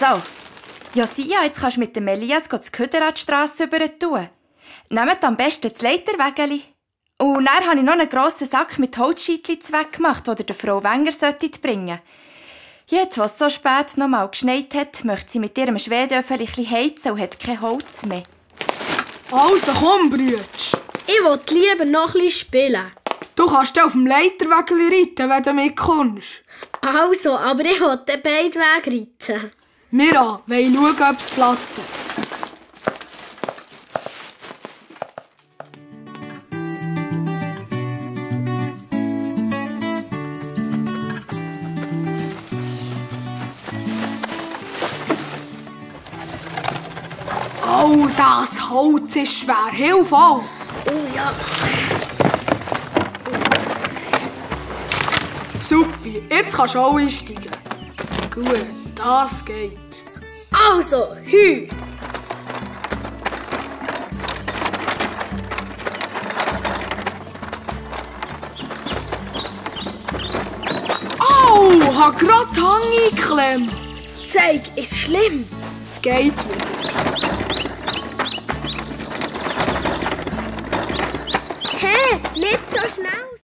So, Josia, jetzt kannst du mit dem Elias das Köder an die Strasse rüber tun. Nehmt am besten das Leiterwägeli. Und dann habe ich noch einen grossen Sack mit Holzscheitchen weggemacht, den der Frau Wenger bringen sollte. Jetzt, was so spät noch mal geschneit hat, möchte sie mit ihrem Schwedöffel heizen und hat kein Holz mehr. Also komm, Brütsch. Ich will lieber noch ein bisschen spielen. Du kannst auf dem Leiterwägeli reiten, wenn du mitkommst. Also, aber ich will den beiden Wege reiten. Wir wollen schauen, ob es Platz hat. Oh, das Holz ist schwer. Hilf auch. Oh ja. Super, jetzt kannst du auch einsteigen. Gut, das geht. Also, hü. Au, hab grad den Hang eingeklemmt. Zeig, ist schlimm. Es geht wieder. Hey, nicht so schnell.